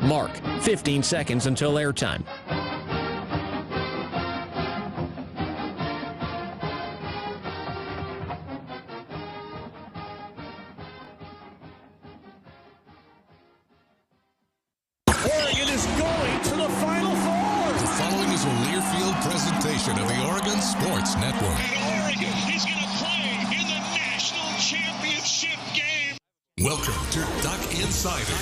Mark, 15 seconds until airtime. Oregon is going to the Final Four. The following is a Learfield presentation of the Oregon Sports Network. And Oregon is going to play in the national championship game. Welcome to Duck Insider.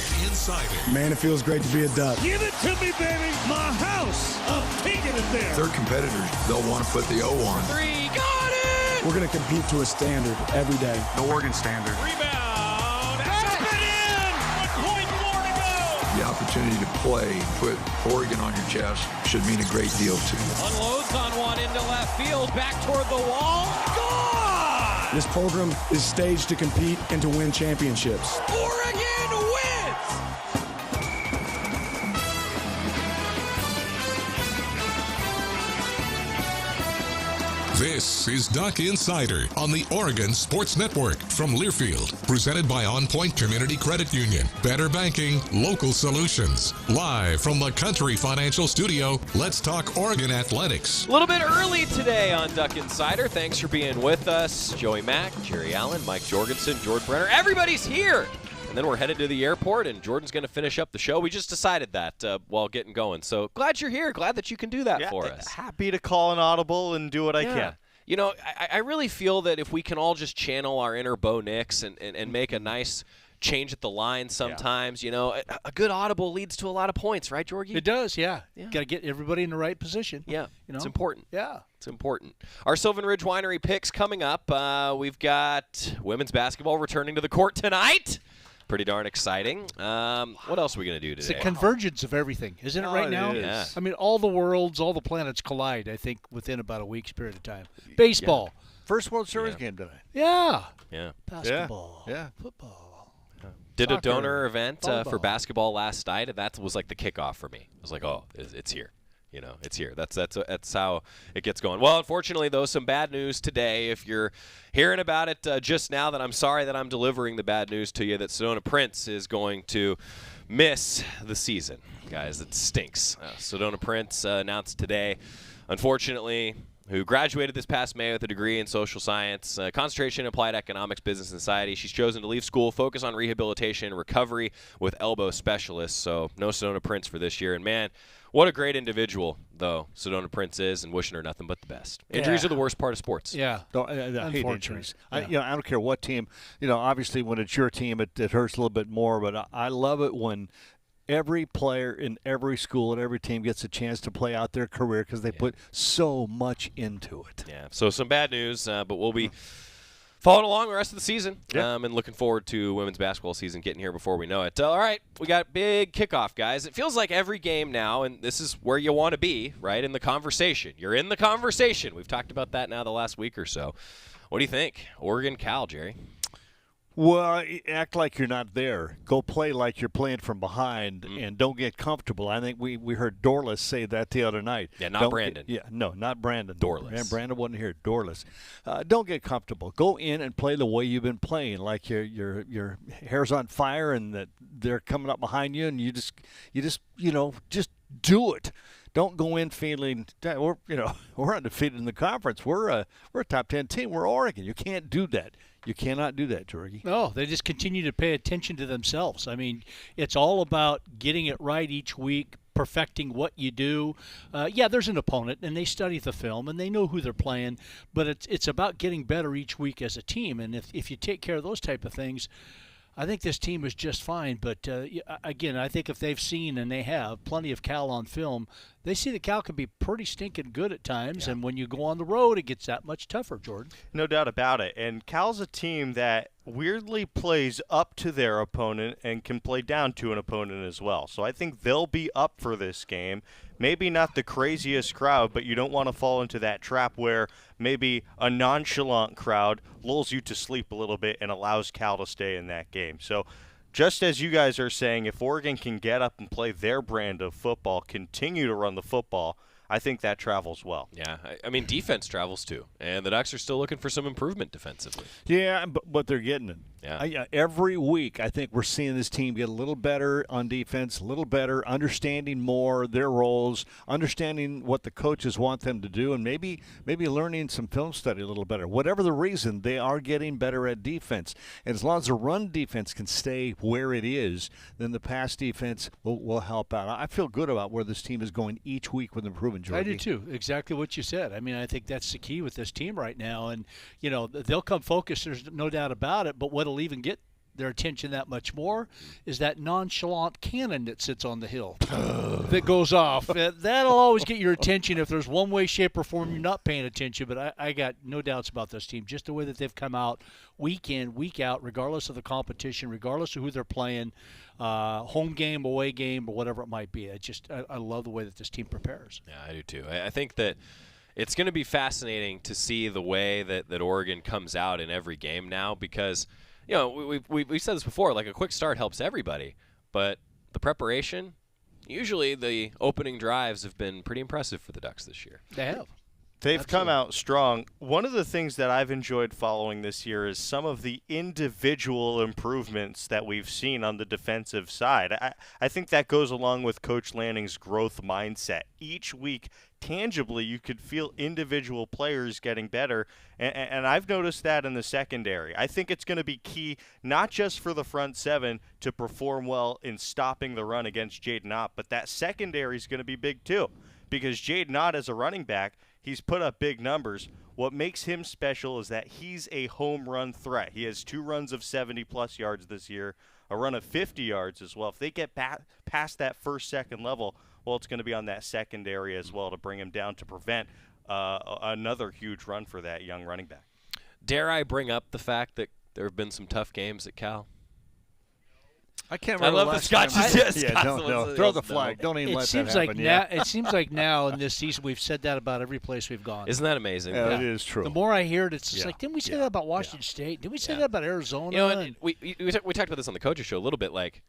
Man, it feels great to be a Duck. Give it to me, baby. My house. I'm taking it there. Their competitors, they'll want to put the O on. Three, got it! We're going to compete to a standard every day. The Oregon standard. Rebound, tap it in! 1 point more to go! The opportunity to play, put Oregon on your chest, should mean a great deal to you. Unloads on one into left field, back toward the wall. Gone! This program is staged to compete and to win championships. Oregon wins! This is Duck Insider on the Oregon Sports Network from Learfield. Presented by On Point Community Credit Union. Better banking, local solutions. Live from the Country Financial Studio, let's talk Oregon athletics. A little bit early today on Duck Insider. Thanks for being with us. Joey Mack, Jerry Allen, Mike Jorgensen, Jordan Brenner. Everybody's here. And then we're headed to the airport, and Jordan's going to finish up the show. We just decided that while getting going. So glad you're here. Glad that you can do that for us. Happy to call an audible and do what I can. You know, I really feel that if we can all just channel our inner Bo Nix and make a nice change at the line sometimes, you know, a good audible leads to a lot of points, right, Jorgie? It does, yeah. Got to get everybody in the right position. Yeah, you know? It's important. Yeah. It's important. Our Sylvan Ridge Winery picks coming up. We've got women's basketball returning to the court tonight. Pretty darn exciting. What else are we going to do today? It's a convergence of everything, isn't it, right now? It is. Yeah. I mean, all the worlds, all the planets collide, I think, within about a week's period of time. Baseball. First World Series game tonight. Yeah. Yeah. Basketball. Yeah. Football. Did Soccer, a donor event for volleyball. basketball last night, and that was like the kickoff for me. I was like, oh, it's here. You know, it's here. That's how it gets going. Well, unfortunately, though, some bad news today. If you're hearing about it just now, then I'm sorry that I'm delivering the bad news to you that Sedona Prince is going to miss the season. Guys, it stinks. Sedona Prince announced today, unfortunately, who graduated this past May with a degree in social science, concentration in applied economics, business, and society. She's chosen to leave school, focus on rehabilitation and recovery with elbow specialists. So no Sedona Prince for this year. And, man, what a great individual, though, Sedona Prince is, and wishing her nothing but the best. Injuries are the worst part of sports. Yeah. I hate injuries. Yeah. I don't care what team. Obviously when it's your team, it hurts a little bit more. But I love it when every player in every school and every team gets a chance to play out their career because they put so much into it. Yeah, so some bad news, but we'll be following along the rest of the season and looking forward to women's basketball season getting here before we know it. All right, we got big kickoff, guys. It feels like every game now, and this is where you want to be, right, in the conversation. You're in the conversation. We've talked about that now the last week or so. What do you think? Oregon, Cal, Jerry? Well, act like you're not there. Go play like you're playing from behind, and don't get comfortable. I think we heard Dorless say that the other night. Yeah, not Brandon. Not Brandon. Dorless. Brandon wasn't here. Dorless. Don't get comfortable. Go in and play the way you've been playing, like your hair's on fire and that they're coming up behind you, and you just do it. Don't go in feeling we're undefeated in the conference. We're a top 10 team. We're Oregon. You can't do that. You cannot do that, Jorgie. No, they just continue to pay attention to themselves. I mean, it's all about getting it right each week, perfecting what you do. There's an opponent, and they study the film, and they know who they're playing, but it's about getting better each week as a team. And if you take care of those type of things, I think this team is just fine. But, again, I think if they've seen, and they have, plenty of Cal on film, they see that Cal can be pretty stinking good at times. Yeah. And when you go on the road, it gets that much tougher, Jordan. No doubt about it. And Cal's a team that weirdly plays up to their opponent and can play down to an opponent as well. So I think they'll be up for this game. Maybe not the craziest crowd, but you don't want to fall into that trap where maybe a nonchalant crowd lulls you to sleep a little bit and allows Cal to stay in that game. So just as you guys are saying, if Oregon can get up and play their brand of football, continue to run the football, I think that travels well. Yeah, I mean, defense travels too, and the Ducks are still looking for some improvement defensively. Yeah, but they're getting it. Yeah. Every week, I think we're seeing this team get a little better on defense, a little better, understanding more their roles, understanding what the coaches want them to do, and maybe learning some film study a little better. Whatever the reason, they are getting better at defense. And as long as the run defense can stay where it is, then the pass defense will help out. I feel good about where this team is going each week with improvement, Jordy. I do too. Exactly what you said. I mean, I think that's the key with this team right now. And, they'll come focused. There's no doubt about it. But what'll even get their attention that much more is that nonchalant cannon that sits on the hill that goes off. That'll always get your attention if there's one way, shape, or form you're not paying attention. But I got no doubts about this team. Just the way that they've come out week in, week out, regardless of the competition, regardless of who they're playing, home game, away game, or whatever it might be. I love the way that this team prepares. Yeah, I do too. I think that it's going to be fascinating to see the way that Oregon comes out in every game now because, we've said this before, like a quick start helps everybody, but the preparation, usually the opening drives have been pretty impressive for the Ducks this year. They have. They've come out strong. One of the things that I've enjoyed following this year is some of the individual improvements that we've seen on the defensive side. I think that goes along with Coach Lanning's growth mindset. Each week, tangibly, you could feel individual players getting better, and I've noticed that in the secondary. I think it's going to be key, not just for the front seven to perform well in stopping the run against Jaden Ott, but that secondary is going to be big too, because Jaden Ott as a running back, he's put up big numbers. What makes him special is that he's a home run threat. He has 2 runs of 70-plus yards this year, a run of 50 yards as well. If they get past that first, second level, well, it's going to be on that secondary as well to bring him down to prevent another huge run for that young running back. Dare I bring up the fact that there have been some tough games at Cal? I can't remember. I love the Scott. Don't throw the flag. Don't even let that happen. It seems like now in this season we've said that about every place we've gone. Isn't that amazing? Yeah, it is true. The more I hear it, it's just like, didn't we say that about Washington State? Didn't we say that about Arizona? And we talked about this on the Coaches Show a little bit. Like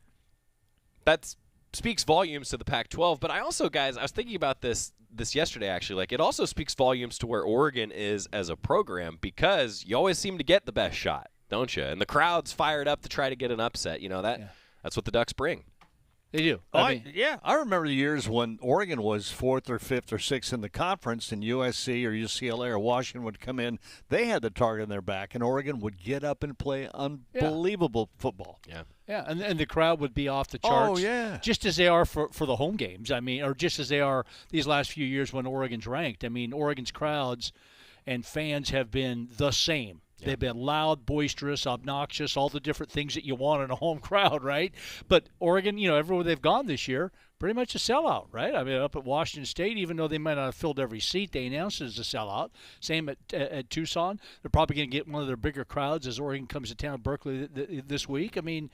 that speaks volumes to the Pac-12. But I also, guys, I was thinking about this yesterday actually. Like it also speaks volumes to where Oregon is as a program because you always seem to get the best shot, don't you? And the crowd's fired up to try to get an upset. That's what the Ducks bring. They do. I remember the years when Oregon was 4th or 5th or 6th in the conference, and USC or UCLA or Washington would come in. They had the target on their back, and Oregon would get up and play unbelievable football. Yeah. Yeah, and the crowd would be off the charts. Oh, yeah. Just as they are for the home games. I mean, or just as they are these last few years when Oregon's ranked. I mean, Oregon's crowds and fans have been the same. They've been loud, boisterous, obnoxious, all the different things that you want in a home crowd, right? But Oregon, everywhere they've gone this year, pretty much a sellout, right? I mean, up at Washington State, even though they might not have filled every seat, they announced it as a sellout. Same at Tucson. They're probably going to get one of their bigger crowds as Oregon comes to town, Berkeley, this week. I mean,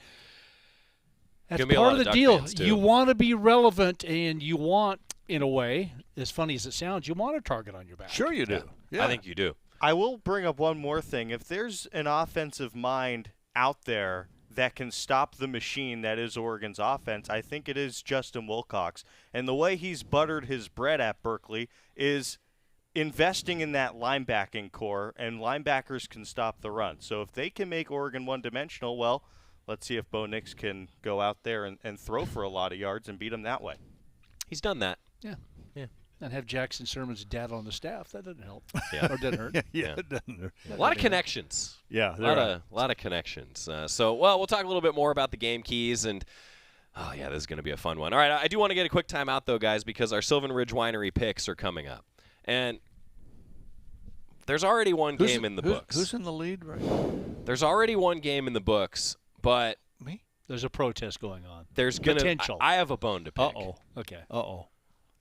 that's part of the deal. You want to be relevant, and you want, in a way, as funny as it sounds, you want a target on your back. Sure you do. Yeah. I think you do. I will bring up one more thing. If there's an offensive mind out there that can stop the machine that is Oregon's offense, I think it is Justin Wilcox. And the way he's buttered his bread at Berkeley is investing in that linebacking core, and linebackers can stop the run. So if they can make Oregon one-dimensional, well, let's see if Bo Nix can go out there and throw for a lot of yards and beat them that way. He's done that. Yeah. And have Jackson Sermon's dad on the staff. That doesn't help. Yeah. Or doesn't hurt. It doesn't hurt. A lot of connections. Yeah. A lot of connections. We'll talk a little bit more about the game keys and this is going to be a fun one. All right, I do want to get a quick timeout, though, guys, because our Sylvan Ridge Winery picks are coming up. And there's already one game in the books. Who's in the lead right now? There's already one game in the books, but me? There's a protest going on. There's potential. I have a bone to pick. Uh-oh. Okay. Uh-oh.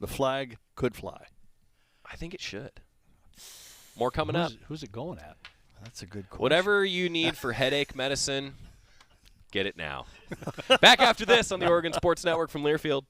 The flag could fly. I think it should. More coming up. Who's it going at? That's a good question. Whatever you need for headache medicine, get it now. Back after this on the Oregon Sports Network from Learfield.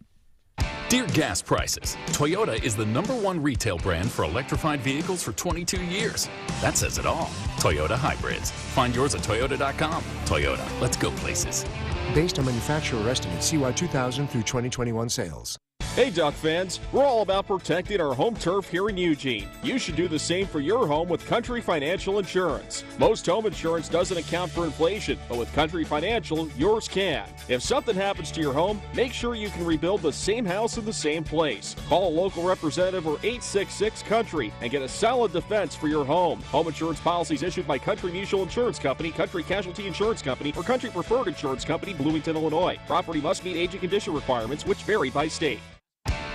Dear gas prices, Toyota is the #1 retail brand for electrified vehicles for 22 years. That says it all. Toyota hybrids. Find yours at toyota.com. Toyota, let's go places. Based on manufacturer estimates, CY 2000 through 2021 sales. Hey Duck fans, we're all about protecting our home turf here in Eugene. You should do the same for your home with Country Financial Insurance. Most home insurance doesn't account for inflation, but with Country Financial, yours can. If something happens to your home, make sure you can rebuild the same house in the same place. Call a local representative or 866-COUNTRY and get a solid defense for your home. Home insurance policies issued by Country Mutual Insurance Company, Country Casualty Insurance Company, or Country Preferred Insurance Company, Bloomington, Illinois. Property must meet age and condition requirements, which vary by state.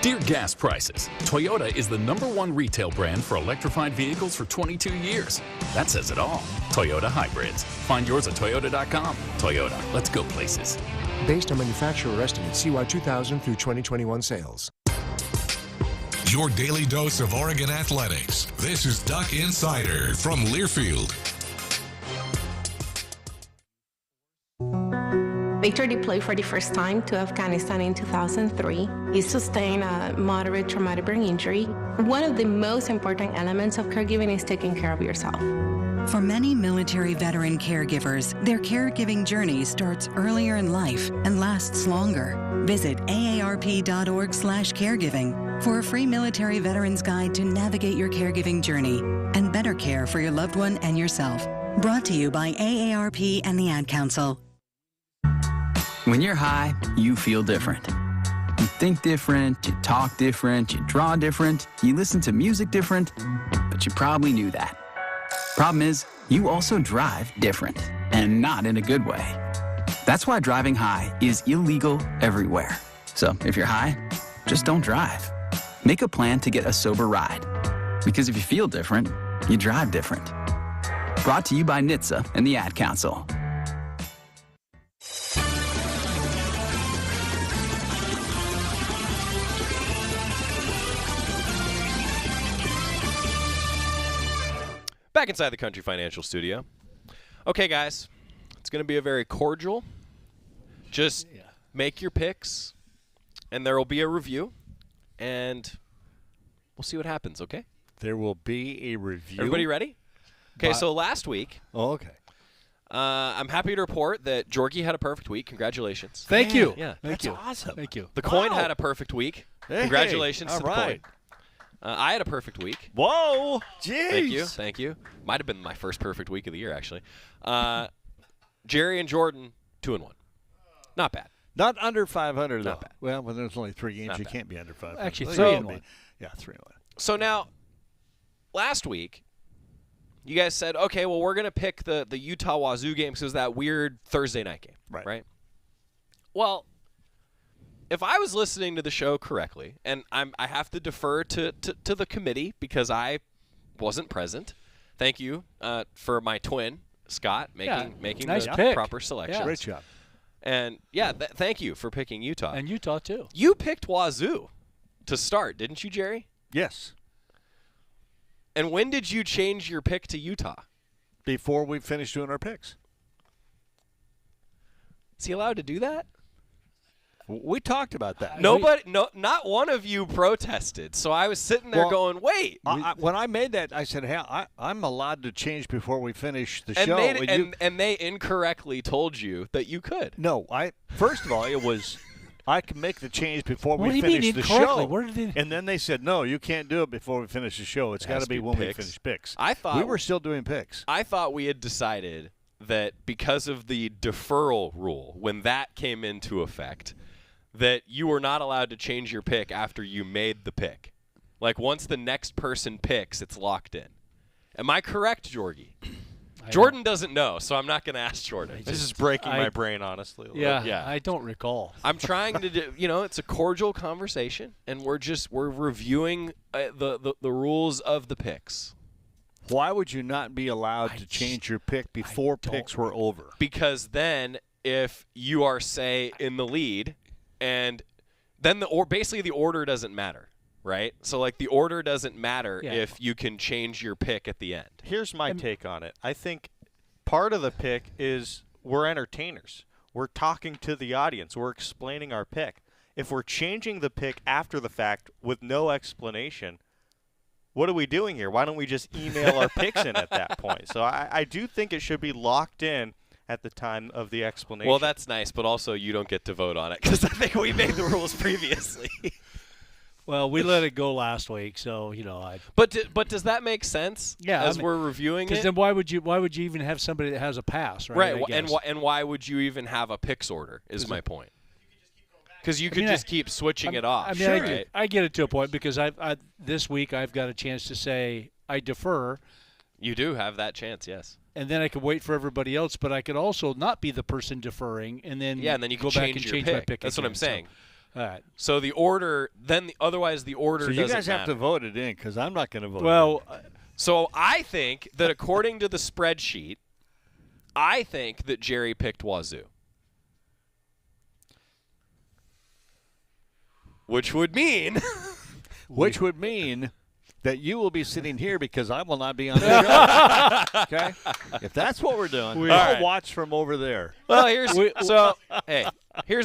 Dear gas prices, Toyota is the #1 retail brand for electrified vehicles for 22 years. That says it all. Toyota hybrids. Find yours at Toyota.com. Toyota, let's go places. Based on manufacturer estimates, CY 2000 through 2021 sales. Your daily dose of Oregon athletics. This is Duck Insider from Learfield. Victor deployed for the first time to Afghanistan in 2003. He sustained a moderate traumatic brain injury. One of the most important elements of caregiving is taking care of yourself. For many military veteran caregivers, their caregiving journey starts earlier in life and lasts longer. Visit aarp.org/caregiving for a free military veterans guide to navigate your caregiving journey and better care for your loved one and yourself. Brought to you by AARP and the Ad Council. When you're high, you feel different. You think different, you talk different, you draw different, you listen to music different, but you probably knew that. Problem is, you also drive different, and not in a good way. That's why driving high is illegal everywhere. So if you're high, just don't drive. Make a plan to get a sober ride. Because if you feel different, you drive different. Brought to you by NHTSA and the Ad Council. Back inside the Country Financial Studio. Okay, guys, it's going to be a very cordial. Just make your picks, and there will be a review, and we'll see what happens, okay? There will be a review. Everybody ready? Okay, so last week. Oh, okay. I'm happy to report that Jorgie had a perfect week. Congratulations. Thank you. Yeah, Thank you. Awesome. Thank you. The coin had a perfect week. Hey, Congratulations to the right. coin. I had a perfect week. Whoa! Jeez. Thank you. Thank you. Might have been my first perfect week of the year, actually. Jerry and Jordan, 2-1. Not bad. Not under 500, though. Not bad. Well, when there's only 3 games, Not you bad. can't be under 500. Actually, So 3-1. Yeah, 3-1. So now, last week, you guys said, okay, well, we're going to pick the Utah Wazoo game because it was that weird Thursday night game. Right? Well, if I was listening to the show correctly, and I have to defer to the committee because I wasn't present. Thank you for my twin, Scott, making nice the pick. proper selection. Yeah. Great job. And, thank you for picking Utah. And Utah, too. You picked Wazoo to start, didn't you, Jerry? Yes. And when did you change your pick to Utah? Before we finished doing our picks. Is he allowed to do that? We talked about that. Nobody, not one of you protested. So I was sitting there going, "Wait." When I made that, I said, "Hey, I'm allowed to change before we finish the and show." And they incorrectly told you that you could. No, first of all, it was I can make the change before What do we you mean finish the incorrectly? show. Where did they... And then they said, "No, you can't do it before we finish the show. It's got to be when we finish picks." I thought we were still doing picks. I thought we had decided that because of the deferral rule, when that came into effect, that you were not allowed to change your pick after you made the pick. Like, once the next person picks, it's locked in. Am I correct, Jorgie? Jordan doesn't know, so I'm not going to ask Jordan. This is breaking my brain, honestly. Yeah, I don't recall. I'm trying to do, it's a cordial conversation, and we're reviewing the rules of the picks. Why would you not be allowed to change your pick before picks were over? Because then if you are, say, in the lead, and then basically the order doesn't matter, right? So, like, the order doesn't matter if you can change your pick at the end. Here's my take on it. I think part of the pick is we're entertainers. We're talking to the audience. We're explaining our pick. If we're changing the pick after the fact with no explanation, what are we doing here? Why don't we just email our picks in at that point? So I do think it should be locked in at the time of the explanation. Well, that's nice, but also you don't get to vote on it because I think we made the rules previously. Well, we let it go last week, so I. But does that make sense? Yeah, as we're reviewing it. Because then why would you even have somebody that has a pass, right? Right, and why would you even have a picks order? Is my point. Because you could just keep switching it off. I mean, I get it to a point because this week I've got a chance to say I defer. You do have that chance, yes. And then I could wait for everybody else, but I could also not be the person deferring, and then and then you go can back and change my pick. That's again. what I'm saying. So, all right. So the order, otherwise the order doesn't matter. So you guys have to vote it in because I'm not going to vote. Well, so I think that according to the spreadsheet, I think that Jerry picked Wazoo. Which would mean that you will be sitting here because I will not be on the show. Okay? If that's what we're doing, I'll watch from over there. Well, here's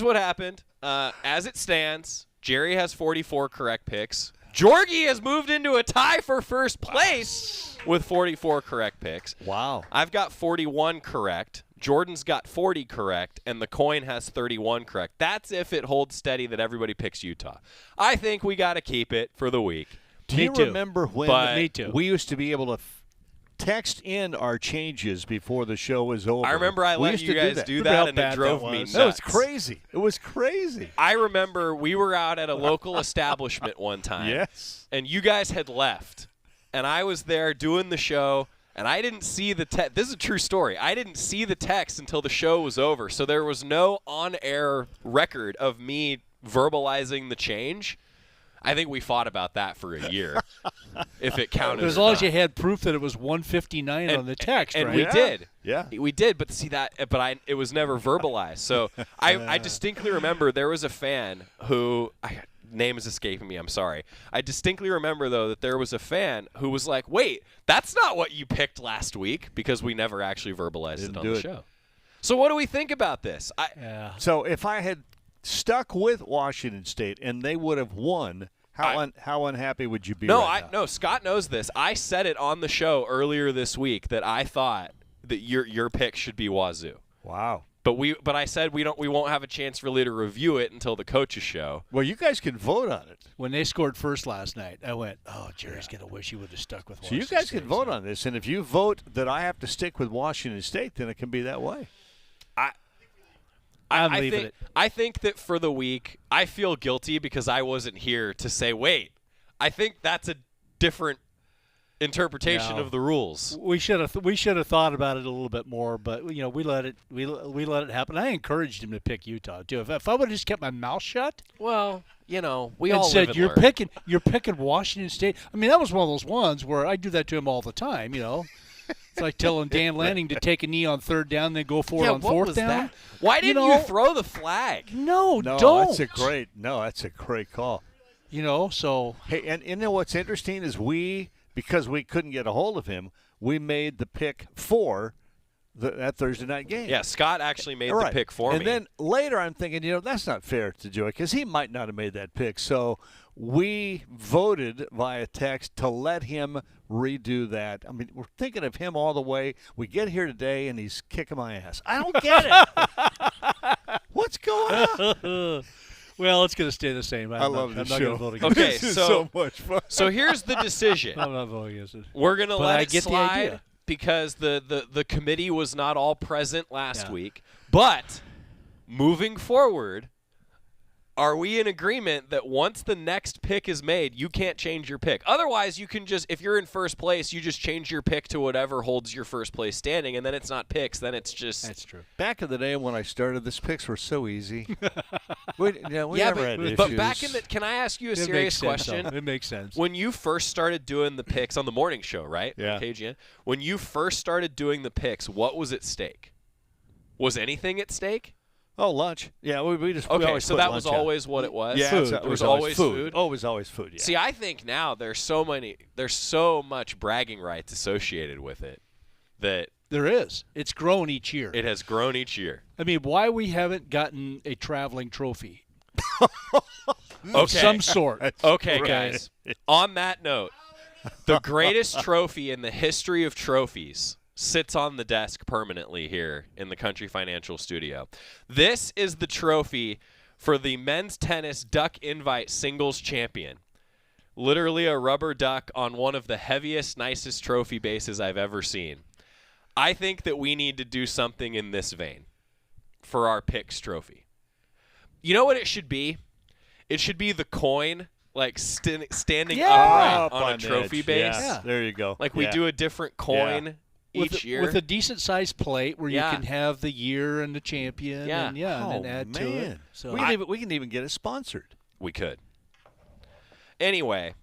what happened. As it stands, Jerry has 44 correct picks. Jorgie has moved into a tie for first place with 44 correct picks. Wow. I've got 41 correct. Jordan's got 40 correct, and the coin has 31 correct. That's if it holds steady that everybody picks Utah. I think we got to keep it for the week. Do you remember when we used to be able to text in our changes before the show was over? I remember I let you guys do that, and it drove me nuts. That was crazy. It was crazy. I remember we were out at a local establishment one time. Yes. And you guys had left, and I was there doing the show. And I didn't see the text. This is a true story. I didn't see the text until the show was over. So there was no on-air record of me verbalizing the change. I think we fought about that for a year, if it counted. As long as you had proof that it was 159 on the text, and right? we did. Yeah. We did, but it was never verbalized. So I distinctly remember there was a fan who name is escaping me. I'm sorry. I distinctly remember, though, that there was a fan who was like, wait, that's not what you picked last week, because we never actually verbalized it on the show. So what do we think about this? So if I had stuck with Washington State and they would have won, how unhappy would you be right now? No, Scott knows this. I said it on the show earlier this week that I thought that your pick should be Wazoo. Wow. But I said we won't have a chance really to review it until the coaches show. Well, you guys can vote on it. When they scored first last night, I went, "Oh, Jerry's gonna wish he would have stuck with Washington." So you guys can vote on this, and if you vote that I have to stick with Washington State, then it can be that way. I think that for the week, I feel guilty because I wasn't here to say, wait, I think that's a different interpretation of the rules. We should have thought about it a little bit more, but we let it happen. I encouraged him to pick Utah too. If I would have just kept my mouth shut, well, we and all said live and you're learn. picking Washington State. I mean, that was one of those ones where I do that to him all the time. It's like telling Dan Lanning to take a knee on third down, then go for it on fourth down. That? Why didn't you throw the flag? No, don't. That's a great call. So hey, and you know what's interesting is because we couldn't get a hold of him, we made the pick for that Thursday night game. Yeah, Scott actually made the pick for me. And then later I'm thinking, that's not fair to Joey because he might not have made that pick. So we voted via text to let him redo that. I mean, we're thinking of him all the way. We get here today, and he's kicking my ass. I don't get it. What's going on? Well, it's going to stay the same. I love this show. Okay, this is so much fun. So here's the decision. I'm not voting against it. We're going to let it slide the idea. because the committee was not all present last week. But moving forward, are we in agreement that once the next pick is made, you can't change your pick? Otherwise, you can just, if you're in first place, you just change your pick to whatever holds your first place standing, and then it's not picks. Then it's just. That's true. Back in the day when I started, these picks were so easy. we never had issues. But back in the, can I ask you a serious question? It makes sense. When you first started doing the picks on the morning show, right? Yeah. KGN. When you first started doing the picks, what was at stake? Was anything at stake? Oh, lunch. Yeah, we just okay. We always so that was always what it was. Yeah, food. It was always food. Oh, it was always food. Yeah. See, I think now there's so much bragging rights associated with it that there is. It's grown each year. It has grown each year. I mean, why we haven't gotten a traveling trophy of some sort? Okay, guys. On that note, the greatest trophy in the history of trophies sits on the desk permanently here in the Country Financial Studio. This is the trophy for the men's tennis Duck Invite singles champion. Literally a rubber duck on one of the heaviest, nicest trophy bases I've ever seen. I think that we need to do something in this vein for our Picks trophy. You know what it should be? It should be the coin, like standing upright on a trophy base. Yeah. There you go. Like we do a different coin each year. With a decent-sized plate where you can have the year and the champion and then add to it. So we can even get it sponsored. We could. Anyway,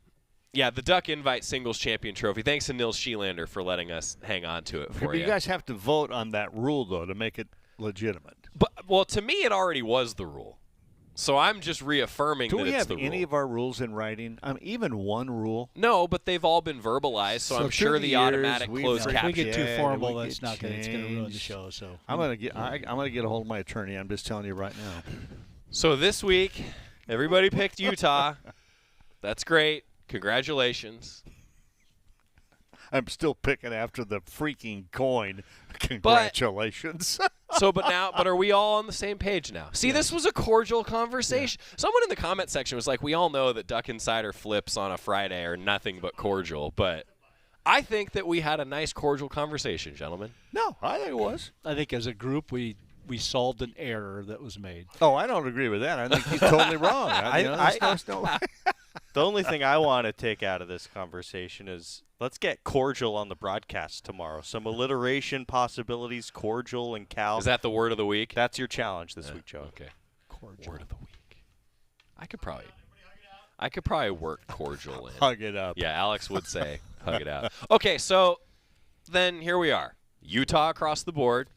the Duck Invite Singles Champion Trophy. Thanks to Nils Schielander for letting us hang on to it for you. You guys have to vote on that rule, though, to make it legitimate. Well, to me, it already was the rule. So I'm just reaffirming that it's the rule. Do we have any of our rules in writing? Even one rule? No, but they've all been verbalized, so I'm sure the automatic closed caption. If we get too formal, it's going to ruin the show. So I'm going to get a hold of my attorney. I'm just telling you right now. So this week, everybody picked Utah. That's great. Congratulations. I'm still picking after the freaking coin. Congratulations. But are we all on the same page now? See, this was a cordial conversation. Yeah. Someone in the comment section was like, we all know that Duck Insider flips on a Friday are nothing but cordial, but I think that we had a nice cordial conversation, gentlemen. No, I think it was. I think as a group we solved an error that was made. Oh, I don't agree with that. I think he's totally wrong. The only thing I want to take out of this conversation is let's get cordial on the broadcast tomorrow. Some alliteration possibilities, cordial and Cal. Is that the word of the week? That's your challenge this week, Joe. Okay. Cordial. Word of the week. I could probably work cordial in. Hug it up. Yeah, Alex would say hug it out. Okay, so then here we are. Utah across the board.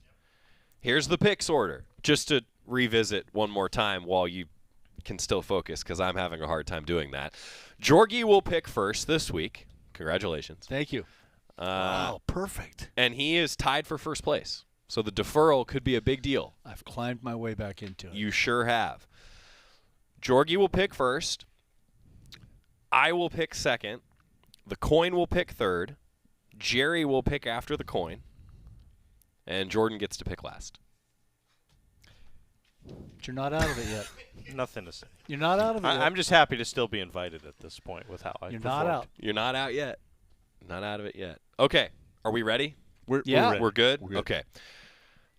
Here's the picks order. Just to revisit one more time while you can still focus because I'm having a hard time doing that. Jorgie will pick first this week. Congratulations. Thank you. Wow, perfect. And he is tied for first place. So the deferral could be a big deal. I've climbed my way back into it. You sure have. Jorgie will pick first. I will pick second. The coin will pick third. Jerry will pick after the coin. And Jordan gets to pick last. But you're not out of it yet. Nothing to say. You're not out of it yet. I'm just happy to still be invited at this point with how I You're performed. not out. You're not out yet. Not out of it yet. Okay. Are we ready? We're ready. We're good? We're good. Okay.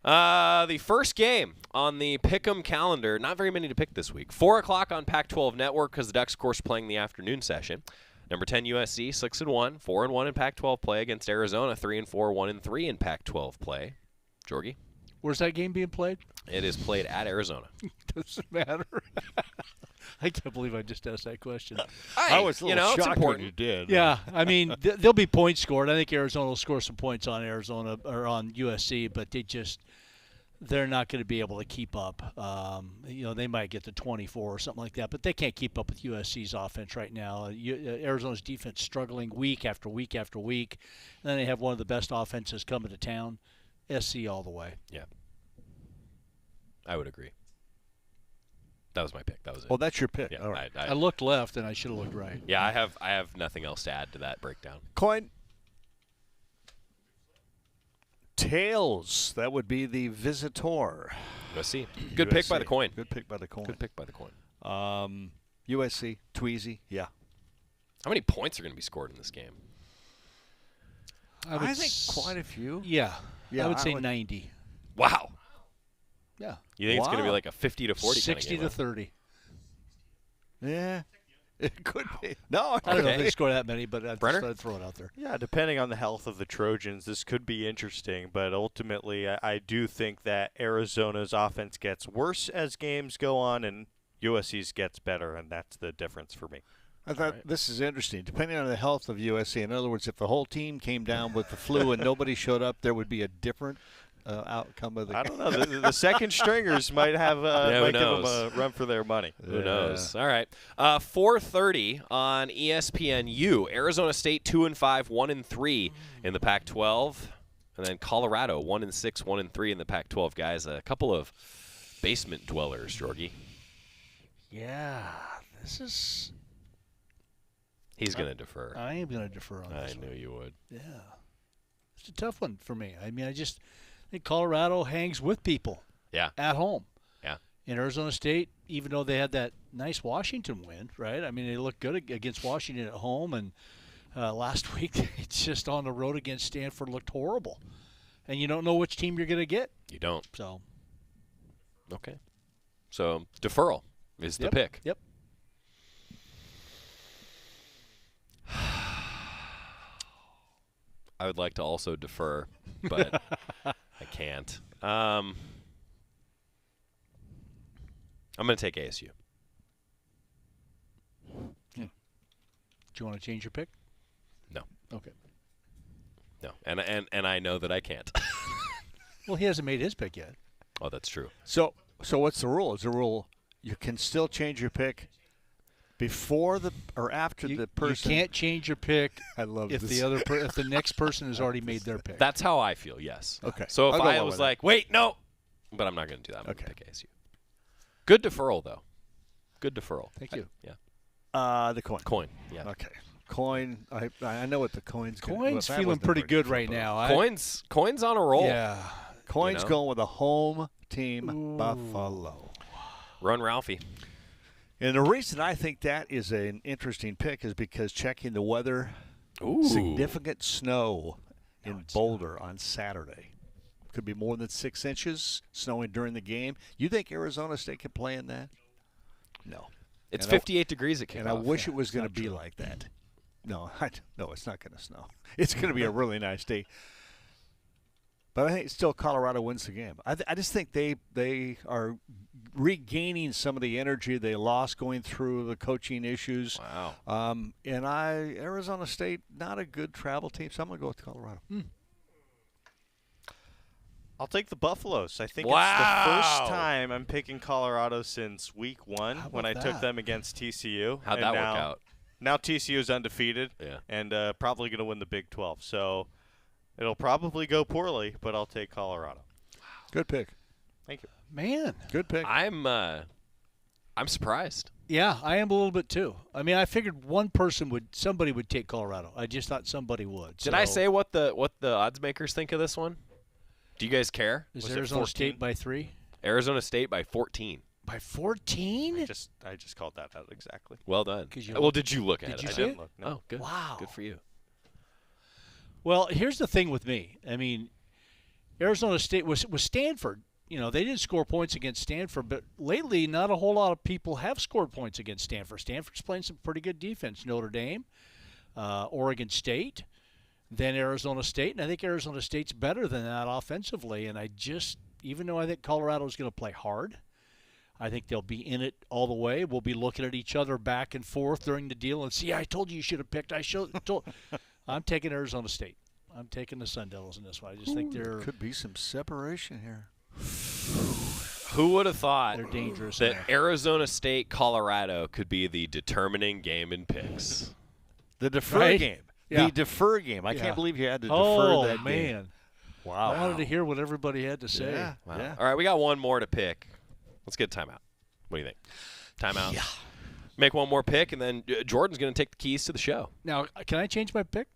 The first game on the Pick'em calendar, not very many to pick this week. 4 o'clock on Pac-12 Network because the Ducks, of course, playing the afternoon session. Number 10 USC, 6-1, 4-1 in Pac-12 play against Arizona, 3-4, 1-3 in Pac-12 play. Jorgie? Where's that game being played? It is played at Arizona. Doesn't matter. I can't believe I just asked that question. I was a little shocked when you did. Yeah, I mean, there'll be points scored. I think Arizona will score some points on Arizona or on USC, but they're not going to be able to keep up. They might get to 24 or something like that, but they can't keep up with USC's offense right now. Arizona's defense struggling week after week after week. And then they have one of the best offenses coming to town. SC all the way. Yeah. I would agree. That was my pick. That was it. Oh, that's your pick. Yeah, all right. I looked left, and I should have looked right. Yeah, I have nothing else to add to that breakdown. Coin. Tails. That would be the visitor. USC. Good pick by the coin. Good pick by the coin. Good pick by the coin. USC. Tweezy. Yeah. How many points are going to be scored in this game? I think quite a few. Yeah. I would say 90. Wow. Yeah. You think it's going to be like a 50 to 40 60 kind of game, to 30. Yeah. It could be. No, I don't know if they score that many, but I'd Brenner? throw it out there. Yeah, depending on the health of the Trojans, this could be interesting. But ultimately, I do think that Arizona's offense gets worse as games go on, and USC's gets better, and that's the difference for me. I thought this is interesting. Depending on the health of USC, in other words, if the whole team came down with the flu and nobody showed up, there would be a different outcome of the game. I don't know. The second stringers might have give them a run for their money. Who knows? All right. 4:30 on ESPNU. Arizona State 2-5, 1-3 in the Pac-12, and then Colorado 1-6, 1-3 in the Pac-12. Guys, a couple of basement dwellers, Jorgie. Yeah, this is. He's going to defer. I am going to defer on this. I knew you would. Yeah. It's a tough one for me. I mean, I think Colorado hangs with people. Yeah. At home. Yeah. In Arizona State, even though they had that nice Washington win, right? I mean, they looked good against Washington at home, and last week it's just on the road against Stanford looked horrible. And you don't know which team you're going to get. You don't. So. Okay. So deferral is the pick. Yep. I would like to also defer, but I can't. I'm going to take ASU. Do you want to change your pick? No. Okay. No, and I know that I can't. Well, he hasn't made his pick yet. Oh, that's true. So what's the rule? Is the rule you can still change your pick before or after the person? You can't change your pick. I love if this. If the next person has already made their pick. That's how I feel. Yes. Okay. So if I'll go I along was with like, that. wait, no, but I'm not going to do that. I'm going to pick ASU. Good deferral though. Good deferral. Thank you. Yeah. The coin. Coin. Yeah. Okay. Coin. I know what the coin's. Coin's feeling pretty good right now. Coin's on a roll. Yeah. Coin's going with a home team, Buffalo. Run Ralphie. And the reason I think that is an interesting pick is because checking the weather, significant snow in Boulder on Saturday. Could be more than 6 inches snowing during the game. You think Arizona State could play in that? No. It's 58 degrees at kickoff. And I wish it was going to be like that. No, it's not going to snow. It's going to be a really nice day. But I think still Colorado wins the game. I just think they are regaining some of the energy they lost going through the coaching issues. Wow. And Arizona State, not a good travel team, so I'm going to go with Colorado. I'll take the Buffaloes. I think it's the first time I'm picking Colorado since week 1 when I took them against TCU. How'd that work out? Now TCU is undefeated and probably going to win the Big 12. So it'll probably go poorly, but I'll take Colorado. Good pick. Thank you. Man. Good pick. I'm surprised. Yeah, I am a little bit too. I mean, I figured somebody would take Colorado. I just thought somebody would. Did I say what the odds makers think of this one? Do you guys care? Is Arizona State by 3? Arizona State by 14. By 14? I just called that out exactly. Well done. Did you look at it? Did you I see didn't it? look. No. Oh, good. Wow. Good for you. Well, here's the thing with me. I mean, Arizona State was Stanford. You know, they didn't score points against Stanford, but lately not a whole lot of people have scored points against Stanford. Stanford's playing some pretty good defense. Notre Dame, Oregon State, then Arizona State, and I think Arizona State's better than that offensively. And even though I think Colorado's going to play hard, I think they'll be in it all the way. We'll be looking at each other back and forth during the deal and see, I told you should have picked. I'm taking Arizona State. I'm taking the Sun Devils in this one. I just think there could be some separation here. Who would have thought they're dangerous that Arizona State Colorado could be the determining game in picks? The defer game. Yeah. The defer game. I can't believe you had to defer that game. Oh, man. Wow. I wanted to hear what everybody had to say. Yeah. Wow. Yeah. All right, we got one more to pick. Let's get a timeout. What do you think? Timeout? Yeah. Make one more pick, and then Jordan's going to take the keys to the show. Now, can I change my pick?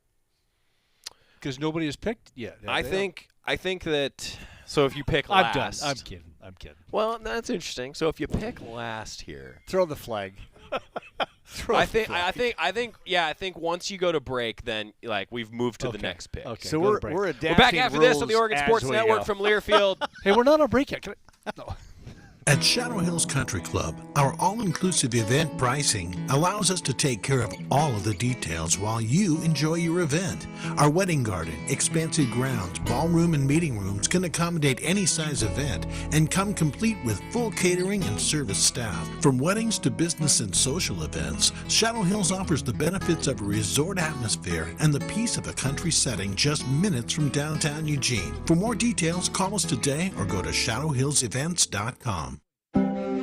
Because nobody has picked yet. I think that. So if you pick last, I'm done. I'm kidding. Well, that's interesting. So if you pick last here, throw the flag. I think once you go to break, then we've moved to the next pick. Okay. So we're adapting. We're back after this on the Oregon as Sports we Network go. from Learfield. Hey, we're not on break yet. No. At Shadow Hills Country Club, our all-inclusive event pricing allows us to take care of all of the details while you enjoy your event. Our wedding garden, expansive grounds, ballroom, and meeting rooms can accommodate any size event and come complete with full catering and service staff. From weddings to business and social events, Shadow Hills offers the benefits of a resort atmosphere and the peace of a country setting just minutes from downtown Eugene. For more details, call us today or go to shadowhillsevents.com.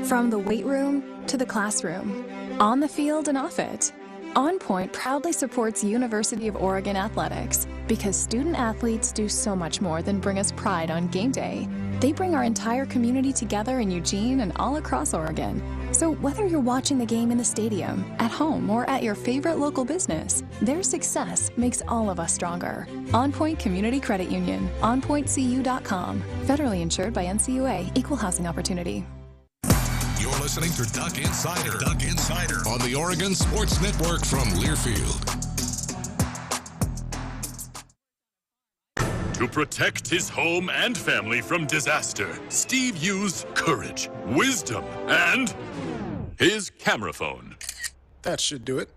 From the weight room to the classroom, on the field and off it, On Point proudly supports University of Oregon athletics because student athletes do so much more than bring us pride on game day. They bring our entire community together in Eugene and all across Oregon. So whether you're watching the game in the stadium, at home, or at your favorite local business, their success makes all of us stronger. On Point Community Credit Union, onpointcu.com. Federally insured by NCUA, Equal Housing Opportunity. You're listening to Duck Insider. Duck Insider on the Oregon Sports Network from Learfield. To protect his home and family from disaster, Steve used courage, wisdom, and his camera phone. That should do it.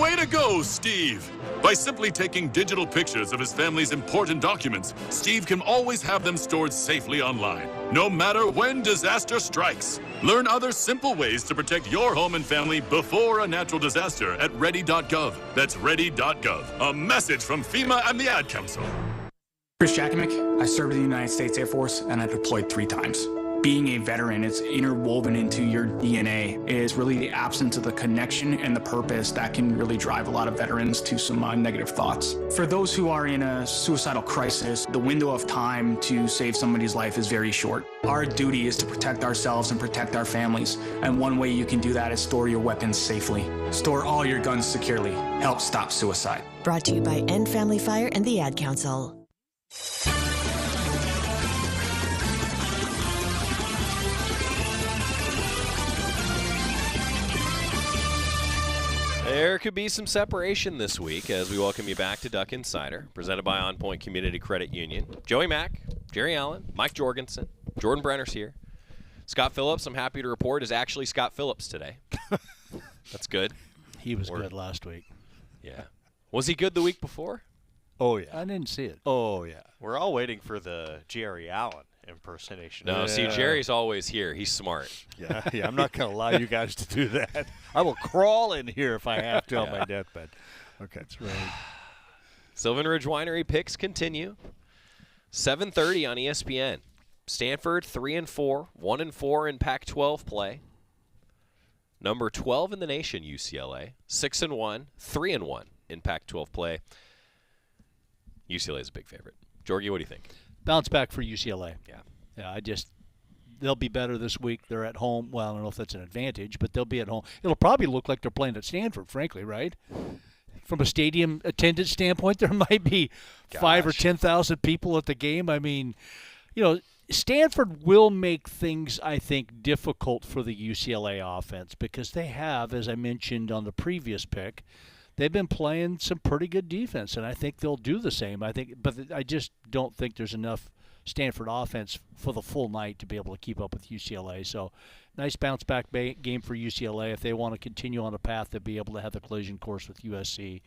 Way to go, Steve! By simply taking digital pictures of his family's important documents, Steve can always have them stored safely online, no matter when disaster strikes. Learn other simple ways to protect your home and family before a natural disaster at ready.gov. That's ready.gov. A message from FEMA and the Ad Council. Chris Jakimick, I served in the United States Air Force and I deployed 3 times. Being a veteran, it's interwoven into your DNA. It is really the absence of the connection and the purpose that can really drive a lot of veterans to some negative thoughts. For those who are in a suicidal crisis, the window of time to save somebody's life is very short. Our duty is to protect ourselves and protect our families. And one way you can do that is store your weapons safely. Store all your guns securely. Help stop suicide. Brought to you by End Family Fire and the Ad Council. There could be some separation this week as we welcome you back to Duck Insider, presented by On Point Community Credit Union. Joey Mack, Jerry Allen, Mike Jorgensen, Jordan Brenner's here. Scott Phillips, I'm happy to report, is actually Scott Phillips today. That's good. He was good last week. Yeah. Was he good the week before? Oh, yeah. I didn't see it. Oh, yeah. We're all waiting for the Jerry Allen impersonation. No, see, Jerry's always here. He's smart. Yeah, I'm not going to allow you guys to do that. I will crawl in here if I have to on my deathbed. Okay. That's right. Sylvan Ridge Winery picks continue. 7:30 on ESPN. Stanford 3-4, 1-4 in Pac-12 play. Number 12 in the nation, UCLA, 6-1, 3-1 in Pac-12 play. UCLA is a big favorite. Jorgie, what do you think? Bounce back for UCLA. Yeah. They'll be better this week. They're at home. Well, I don't know if that's an advantage, but they'll be at home. It'll probably look like they're playing at Stanford, frankly, right? From a stadium attendance standpoint, there might be 5 or 10,000 people at the game. I mean, Stanford will make things, I think, difficult for the UCLA offense because they have, as I mentioned on the previous pick, they've been playing some pretty good defense, and I think they'll do the same. But I just don't think there's enough Stanford offense for the full night to be able to keep up with UCLA. So nice bounce-back game for UCLA if they want to continue on a path to be able to have the collision course with USC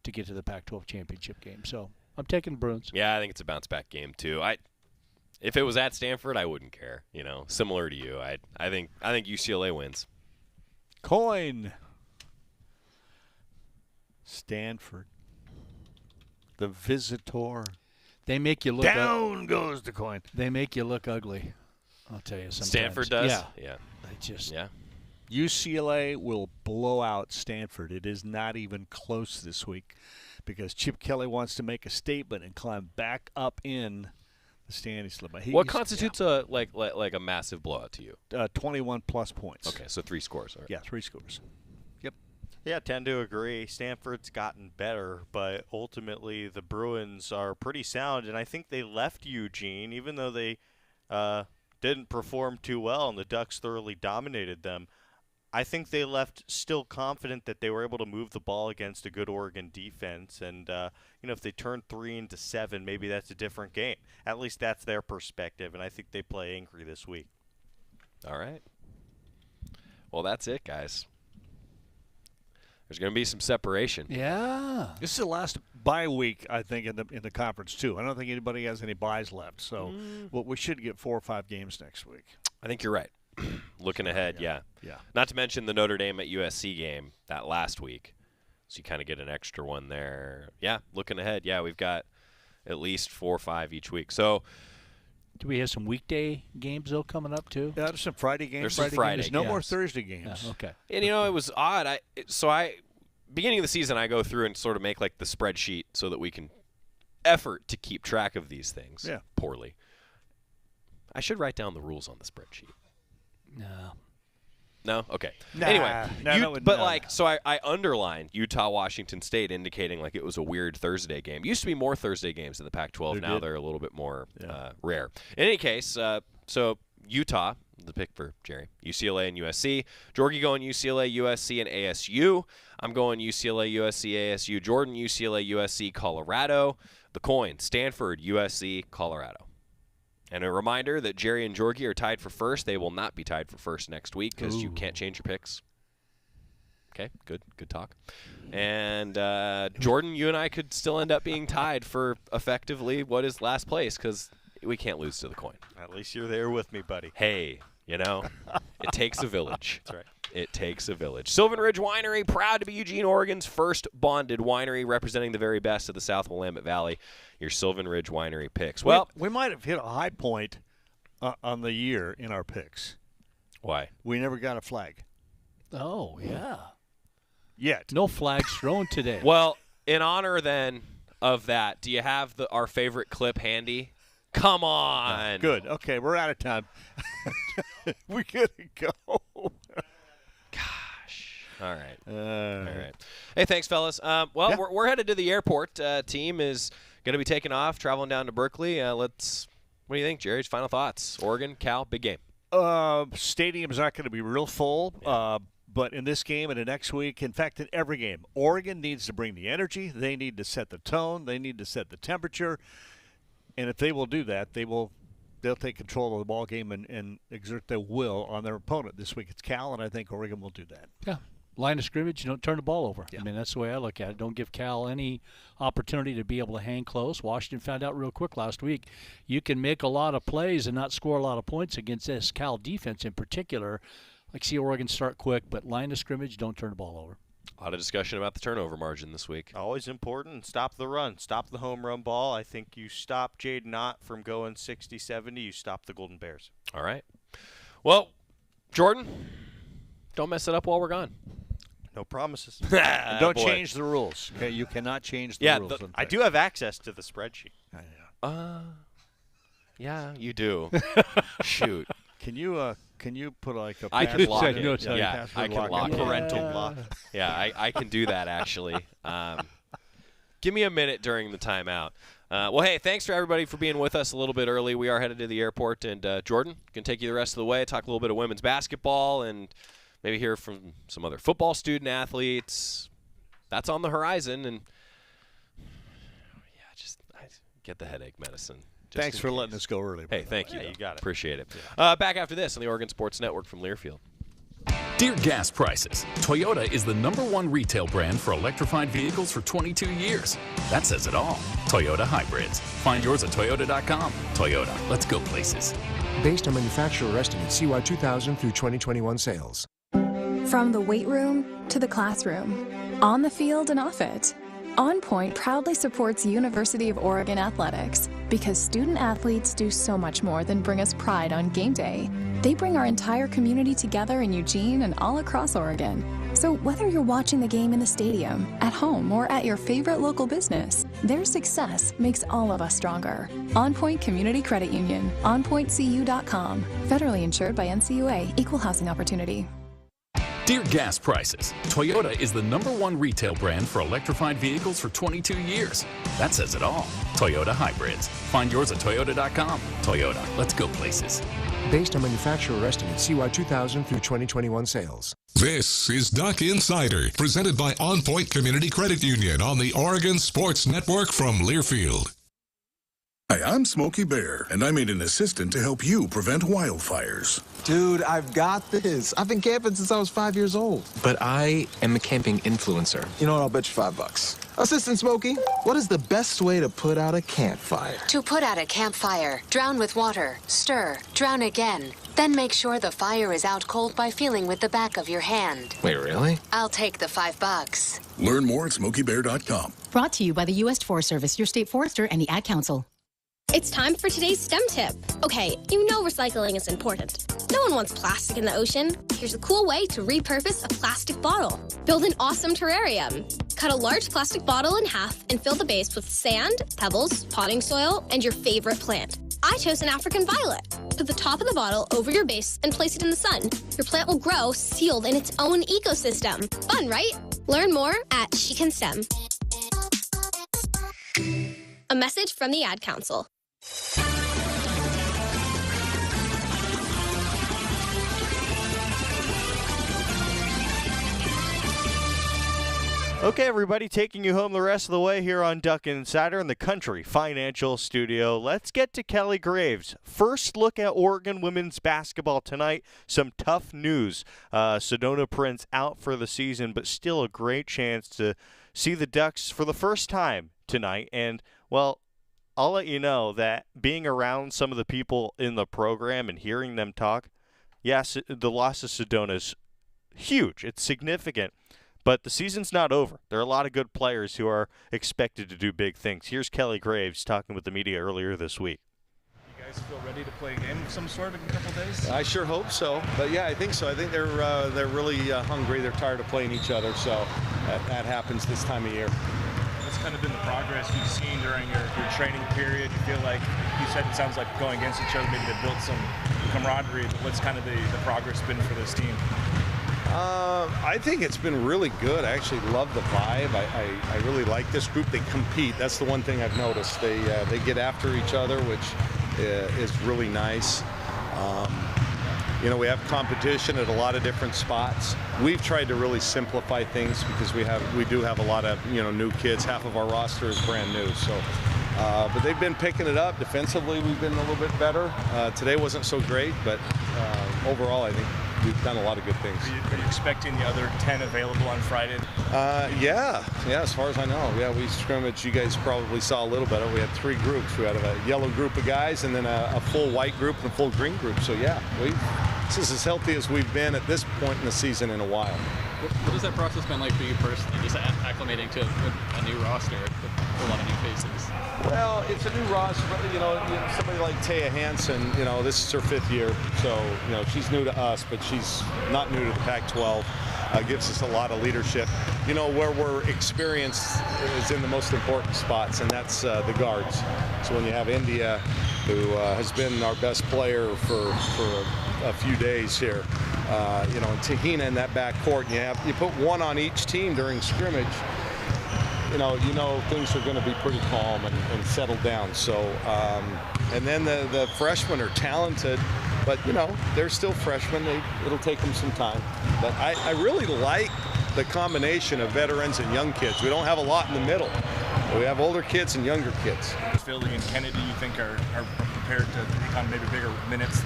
to get to the Pac-12 championship game. So I'm taking the Bruins. Yeah, I think it's a bounce-back game too. If it was at Stanford, I wouldn't care. Similar to you, I think UCLA wins. Coin. Stanford. The visitor. They make you look down goes the coin. They make you look ugly. I'll tell you sometimes. Stanford does? Yeah. Yeah. UCLA will blow out Stanford. It is not even close this week because Chip Kelly wants to make a statement and climb back up in the standings. What constitutes a massive blowout to you? 21-plus points. Okay, so 3 scores. All right. Yeah, 3 scores. Yep. Yeah, tend to agree. Stanford's gotten better, but ultimately the Bruins are pretty sound, and I think they left Eugene, even though they didn't perform too well and the Ducks thoroughly dominated them. I think they left still confident that they were able to move the ball against a good Oregon defense, and if they turn 3 into 7, maybe that's a different game. At least that's their perspective, and I think they play angry this week. All right. Well, that's it, guys. There's going to be some separation. Yeah. This is the last bye week, I think, in the conference, too. I don't think anybody has any byes left. So we should get 4 or 5 games next week. I think you're right. Looking ahead, yeah. Not to mention the Notre Dame at USC game that last week. So you kind of get an extra one there. Yeah, looking ahead. Yeah, we've got at least 4 or 5 each week. So do we have some weekday games, though, coming up, too? Yeah, there's some Friday games. There's some Friday games. No more Thursday games. Yeah, okay. And, it was odd. Beginning of the season, I go through and sort of make, the spreadsheet so that we can effort to keep track of these things poorly. I should write down the rules on the spreadsheet. No? Okay. Anyway, so I underlined Utah-Washington State, indicating it was a weird Thursday game. Used to be more Thursday games in the Pac-12. Now they're a little bit more rare. In any case, so Utah, The pick for Jerry. UCLA and USC. Jorgie going UCLA, USC, and ASU. I'm going UCLA, USC, ASU. Jordan, UCLA, USC, Colorado. The coin, Stanford, USC, Colorado. And a reminder that Jerry and Jorgie are tied for first. They will not be tied for first next week because you can't change your picks. Okay, good talk. And Jordan, you and I could still end up being tied for effectively what is last place because we can't lose to the coin. At least you're there with me, buddy. Hey, it takes a village. That's right. It takes a village. Sylvan Ridge Winery, proud to be Eugene, Oregon's first bonded winery, representing the very best of the South Willamette Valley. Your Sylvan Ridge Winery picks. Well, we might have hit a high point on the year in our picks. Why? We never got a flag. Oh, yeah. Yet. No flags thrown today. Well, in honor then of that, do you have our favorite clip handy? Come on. Good. Okay, we're out of time. We gotta go. Gosh. All right. All right. Hey, thanks, fellas. We're headed to the airport. Team is going to be taking off, traveling down to Berkeley. What do you think, Jerry? Final thoughts. Oregon, Cal, big game. Stadium's not going to be real full. Yeah. But in this game and the next week, in fact, in every game, Oregon needs to bring the energy. They need to set the tone. They need to set the temperature. And if they will do that, they'll take control of the ball game and exert their will on their opponent. This week it's Cal, and I think Oregon will do that. Yeah. Line of scrimmage, you don't turn the ball over. Yeah. I mean, that's the way I look at it. Don't give Cal any opportunity to be able to hang close. Washington found out real quick last week you can make a lot of plays and not score a lot of points against this Cal defense in particular. Like, see Oregon start quick, but line of scrimmage, don't turn the ball over. A lot of discussion about the turnover margin this week. Always important. Stop the run. Stop the home run ball. I think you stop Jaden Ott from going 60-70. You stop the Golden Bears. All right. Well, Jordan, don't mess it up while we're gone. No promises. Don't change the rules. Okay, you cannot change the rules. I do have access to the spreadsheet. Yeah, you do. Shoot. Can you put like a I can lock it. Yeah, I can lock it. Parental block. Yeah, I can do that actually. Give me a minute during the timeout. Well, hey, thanks for everybody for being with us a little bit early. We are headed to the airport, and Jordan can take you the rest of the way, talk a little bit of women's basketball, and maybe hear from some other football student athletes. That's on the horizon, and I get the headache medicine. Thanks for letting us go early. Hey, thank you. Yeah, you got it. Appreciate it. Yeah. Back after this on the Oregon Sports Network from Learfield. Dear gas prices, Toyota is the #1 retail brand for electrified vehicles for 22 years. That says it all. Toyota hybrids. Find yours at Toyota.com. Toyota, let's go places. Based on manufacturer estimates, CY 2000 through 2021 sales. From the weight room to the classroom, on the field and off it, On Point proudly supports University of Oregon athletics because student athletes do so much more than bring us pride on game day. They bring our entire community together in Eugene and all across Oregon. So whether you're watching the game in the stadium, at home, or at your favorite local business, their success makes all of us stronger. On Point Community Credit Union, onpointcu.com. Federally insured by NCUA, Equal Housing Opportunity. Dear gas prices, Toyota is the #1 retail brand for electrified vehicles for 22 years. That says it all. Toyota hybrids. Find yours at Toyota.com. Toyota, let's go places. Based on manufacturer estimates, CY 2000 through 2021 sales. This is Duck Insider, presented by On Point Community Credit Union on the Oregon Sports Network from Learfield. Hi, I'm Smokey Bear, and I made an assistant to help you prevent wildfires. Dude, I've got this. I've been camping since I was 5 years old. But I am a camping influencer. You know what? I'll bet you $5. Assistant Smokey, what is the best way to put out a campfire? To put out a campfire, drown with water, stir, drown again. Then make sure the fire is out cold by feeling with the back of your hand. Wait, really? I'll take the $5. Learn more at SmokeyBear.com. Brought to you by the U.S. Forest Service, your state forester, and the Ad Council. It's time for today's STEM tip. Okay, you know recycling is important. No one wants plastic in the ocean. Here's a cool way to repurpose a plastic bottle. Build an awesome terrarium. Cut a large plastic bottle in half and fill the base with sand, pebbles, potting soil, and your favorite plant. I chose an African violet. Put the top of the bottle over your base and place it in the sun. Your plant will grow sealed in its own ecosystem. Fun, right? Learn more at She Can STEM. A message from the Ad Council. Okay, everybody, taking you home the rest of the way here on Duck Insider in the Country Financial Studio. Let's get to Kelly Graves. First look at Oregon women's basketball tonight. Some tough news. Sedona Prince out for the season, but still a great chance to see the Ducks for the first time tonight. And, well, I'll let you know that being around some of the people in the program and hearing them talk, yes, the loss of Sedona is huge. It's significant. But the season's not over. There are a lot of good players who are expected to do big things. Here's Kelly Graves talking with the media earlier this week. You guys feel ready to play a game of some sort in a couple days? I sure hope so. But yeah, I think so. I think they're really hungry. They're tired of playing each other. So that happens this time of year. What's kind of been the progress you've seen during your training period? You feel like, you said it sounds like going against each other, maybe they built some camaraderie. But what's kind of the progress been for this team? I think it's been really good. I actually love the vibe. I really like this group. They compete. That's the one thing I've noticed. They get after each other, which is really nice. We have competition at a lot of different spots. We've tried to really simplify things because we do have a lot of new kids. Half of our roster is brand new. So, but they've been picking it up. Defensively, we've been a little bit better. Today wasn't so great, but overall, I think we've done a lot of good things. Are you expecting the other 10 available on Friday? Yeah, as far as I know. Yeah, we scrimmaged. You guys probably saw a little bit of it. We had 3 groups. We had a yellow group of guys and then a full white group and a full green group. So yeah, this is as healthy as we've been at this point in the season in a while. What has that process been like for you personally, just acclimating to a new roster with a lot of new faces? Well, it's a new roster. Somebody like Taya Hansen, this is her 5th year. So, she's new to us, but she's not new to the Pac-12. Gives us a lot of leadership. Where we're experienced is in the most important spots, and that's the guards. So when you have India, who has been our best player for a few days here, and Tahina in that backcourt, and you put one on each team during scrimmage, things are going to be pretty calm and settled down. So, and then the freshmen are talented, but they're still freshmen. It'll take them some time. But I really like the combination of veterans and young kids. We don't have a lot in the middle. We have older kids and younger kids. Philly and Kennedy, you think are prepared to take on maybe bigger minutes?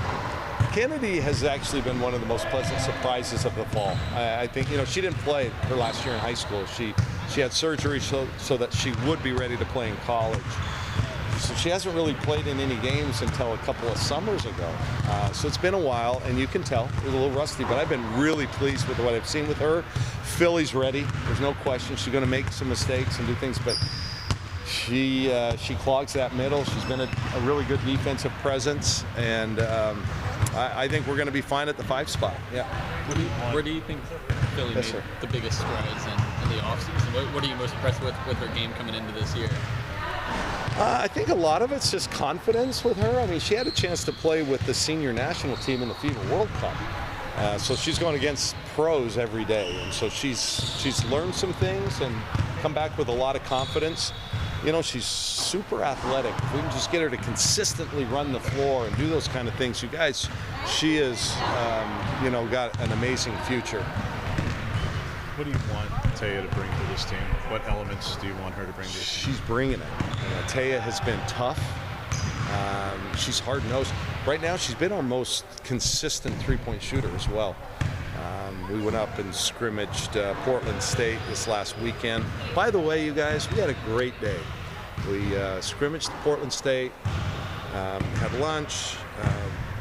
Kennedy has actually been one of the most pleasant surprises of the fall. I think, she didn't play her last year in high school. She had surgery so that she would be ready to play in college. So she hasn't really played in any games until a couple of summers ago. So it's been a while, and you can tell it was a little rusty, but I've been really pleased with what I've seen with her. Philly's ready. There's no question. She's going to make some mistakes and do things, but she clogs that middle. She's been a really good defensive presence, and I think we're going to be fine at the 5 spot. Yeah. Where do you think Philly made the biggest strides in the offseason? What are you most impressed with her game coming into this year? I think a lot of it's just confidence with her. I mean, she had a chance to play with the senior national team in the FIBA World Cup. So she's going against pros every day. And so she's learned some things and come back with a lot of confidence. She's super athletic. If we can just get her to consistently run the floor and do those kind of things, you guys, she is, got an amazing future. What do you want Taya to bring to this team? What elements do you want her to bring to this team? She's bringing it. Taya has been tough. She's hard-nosed. Right now, she's been our most consistent three-point shooter as well. We went up and scrimmaged Portland State this last weekend. By the way, you guys, we had a great day. We scrimmaged Portland State, had lunch,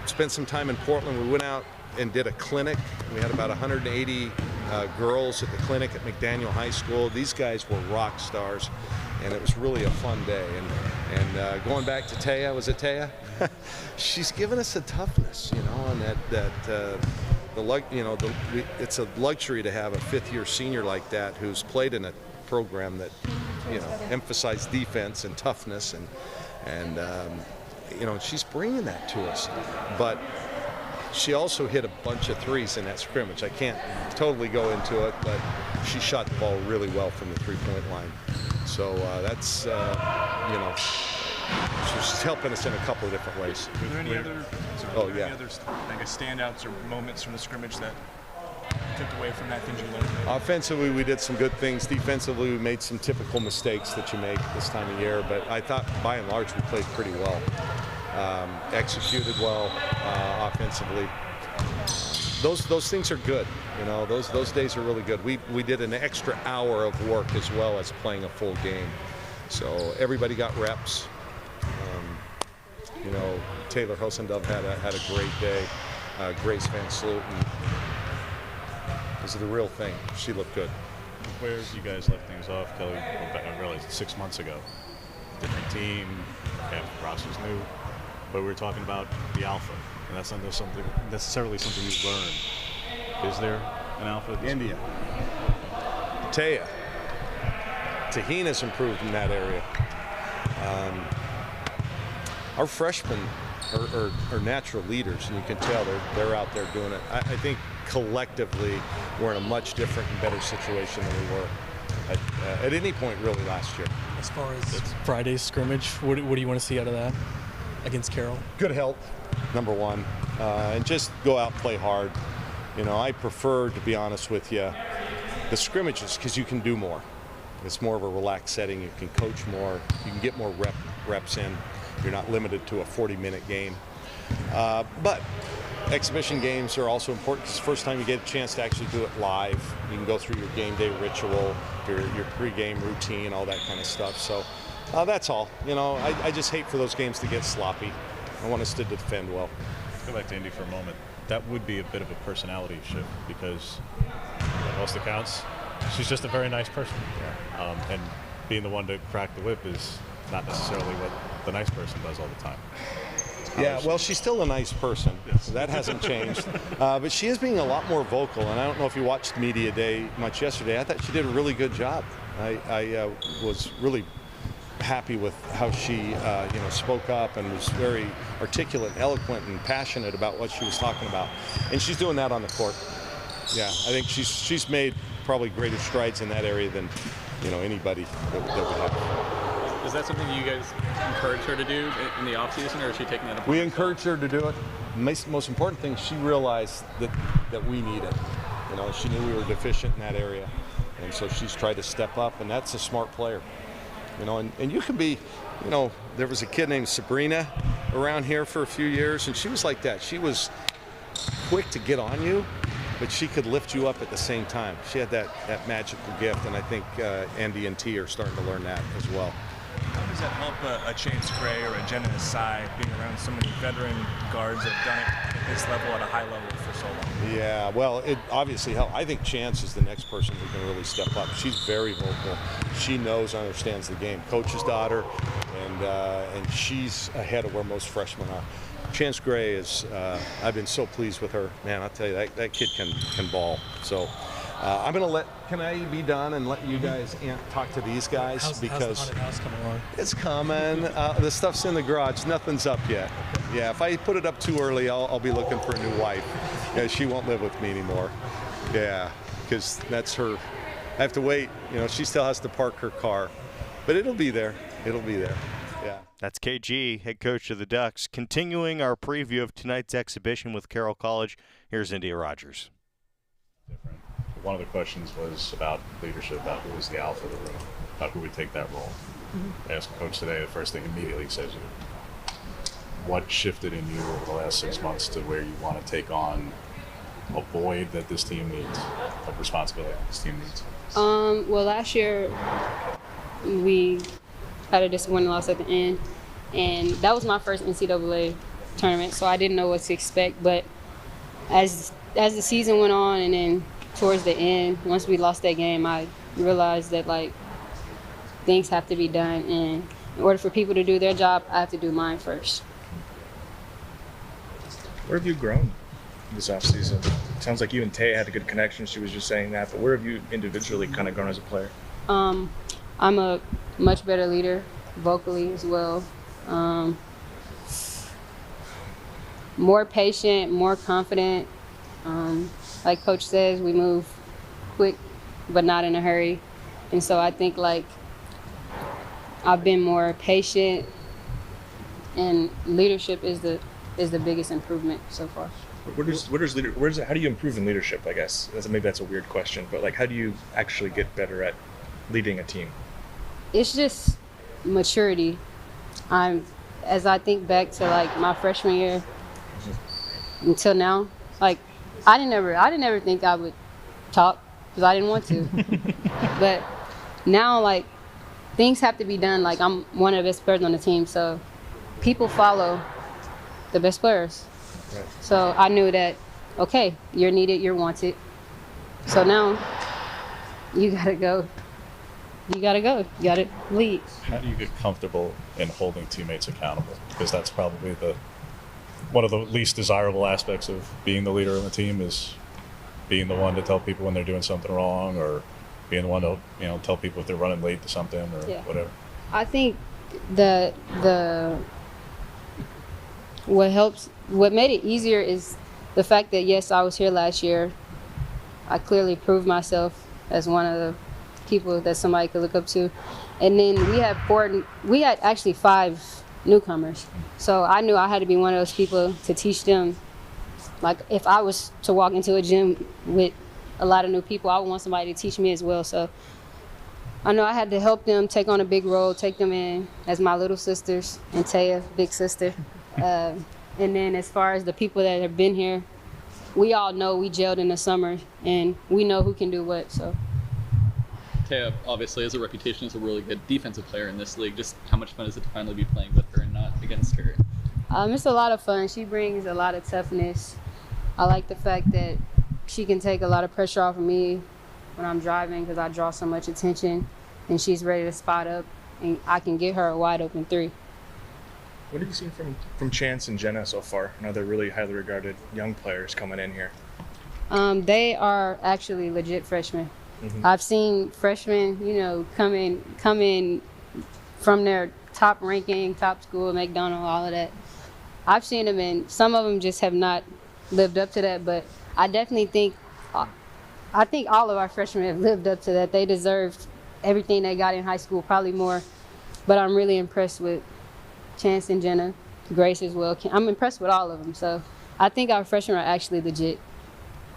spent some time in Portland. We went out and did a clinic. We had about 180 girls at the clinic at McDaniel High School. These guys were rock stars, and it was really a fun day. And going back to Taya, was it Taya? She's given us a toughness, and it's a luxury to have a 5th-year senior like that who's played in a program that, emphasized defense and toughness, and she's bringing that to us. But she also hit a bunch of threes in that scrimmage. I can't totally go into it, but she shot the ball really well from the 3-point line. So that's, she's helping us in a couple of different ways. Are there any other, I guess, standouts or moments from the scrimmage that took away from that, things you learned? Maybe? Offensively, we did some good things. Defensively, we made some typical mistakes that you make this time of year. But I thought, by and large, we played pretty well. Executed well offensively. Those things are good. You know, those days are really good. We did an extra hour of work as well as playing a full game. So everybody got reps. You know, Taylor Hosendove had a great day. Grace Van Slooten is the real thing. She looked good. Where you guys left things off, Kelly, really 6 months ago. Different team, half the process new. But we were talking about the alpha, and that's not necessarily something you learn. Is there an alpha? India. Taya. Tahina's improved in that area. Our freshmen are natural leaders, and you can tell they're out there doing it. I think collectively we're in a much different and better situation than we were at any point really last year. As far as Friday's scrimmage, what do you want to see out of that against Carroll? Good health, number one, and just go out and play hard. You know, I prefer, to be honest with you, the scrimmages because you can do more. It's more of a relaxed setting. You can coach more. You can get more reps in. You're not limited to a 40-minute game. But exhibition games are also important because it's the first time you get a chance to actually do it live. You can go through your game day ritual, your pre-game routine, all that kind of stuff. So that's all. You know, I just hate for those games to get sloppy. I want us to defend well. Let's go back to Indy for a moment. That would be a bit of a personality shift because, by most accounts, she's just a very nice person. And being the one to crack the whip is not necessarily what the nice person does all the time. Yeah, well, she's still a nice person. Yes. That hasn't changed. But she is being a lot more vocal, and I don't know if you watched Media Day much yesterday. I thought she did a really good job. I was really happy with how she spoke up and was very articulate, eloquent, and passionate about what she was talking about. And she's doing that on the court. Yeah, I think she's made probably greater strides in that area than anybody that we have. Is that something you guys encourage her to do in the offseason, or is she taking that upon We herself? encourage her to do it. Most important thing, she realized that we need it. You know, she knew we were deficient in that area, and so she's tried to step up, and that's a smart player. You know, and you can be, there was a kid named Sabrina around here for a few years, and she was like that. She was quick to get on you, but she could lift you up at the same time. She had that magical gift, and I think Andy and T are starting to learn that as well. How does that help a Chance Gray or a Jenna Asai being around so many veteran guards that have done it at this level, at a high level for so long? Yeah, well, it obviously helps. I think Chance is the next person who can really step up. She's very vocal. She knows, understands the game. Coach's daughter, and she's ahead of where most freshmen are. Chance Gray is, I've been so pleased with her. Man, I'll tell you, that kid can ball. So I'm going to can I be done and let you guys talk to these guys? Because how's the haunted house coming along? It's coming. The stuff's in the garage. Nothing's up yet. Yeah, if I put it up too early, I'll be looking for a new wife. Yeah, she won't live with me anymore. Yeah, because that's her. I have to wait. She still has to park her car. But it'll be there. It'll be there. Yeah. That's KG, head coach of the Ducks. Continuing our preview of tonight's exhibition with Carroll College, here's India Rogers. One of the questions was about leadership, about who was the alpha of the room, about who would take that role. I asked the coach today, the first thing immediately he says, what shifted in you over the last 6 months to where you want to take on a void that this team needs, a responsibility this team needs? Well, last year we had a disappointing loss at the end, and that was my first NCAA tournament, so I didn't know what to expect. But as the season went on, and then towards the end, once we lost that game, I realized that things have to be done, and in order for people to do their job, I have to do mine first. Where have you grown this offseason? It sounds like you and Tay had a good connection. She was just saying that, but where have you individually kind of grown as a player? I'm a much better leader, vocally as well. More patient, more confident. Like Coach says, we move quick, but not in a hurry. And so I think I've been more patient, and leadership is the biggest improvement so far. How do you improve in leadership? I guess maybe that's a weird question, but like, how do you actually get better at leading a team? It's just maturity. As I think back to like my freshman year until now, like I didn't ever think I would talk because I didn't want to. But now, like, things have to be done. Like, I'm one of the best players on the team, so people follow the best players. Right. So I knew that, okay, you're needed, you're wanted. So now you gotta go. You gotta lead. How do you get comfortable in holding teammates accountable? Because that's probably one of the least desirable aspects of being the leader of the team is being the one to tell people when they're doing something wrong, or being the one to tell people if they're running late to something or whatever. I think what made it easier is the fact that yes, I was here last year. I clearly proved myself as one of the people that somebody could look up to, and then we had actually 5 newcomers, so I knew I had to be one of those people to teach them. Like, if I was to walk into a gym with a lot of new people, I would want somebody to teach me as well. So I know I had to help them take on a big role, take them in as my little sisters, and Taya, big sister. And then as far as the people that have been here, we all know we gelled in the summer, and we know who can do what. So Taya obviously has a reputation as a really good defensive player in this league. Just how much fun is it to finally be playing with her and not against her? It's a lot of fun. She brings a lot of toughness. I like the fact that she can take a lot of pressure off of me when I'm driving because I draw so much attention, and she's ready to spot up, and I can get her a wide open 3. What have you seen from Chance and Jenna so far? I know they're really highly regarded young players coming in here. They are actually legit freshmen. Mm-hmm. I've seen freshmen, come in from their top ranking, top school, McDonald, all of that. I've seen them, and some of them just have not lived up to that, but I definitely think all of our freshmen have lived up to that. They deserved everything they got in high school, probably more, but I'm really impressed with Chance and Jenna, Grace as well. I'm impressed with all of them, so I think our freshmen are actually legit.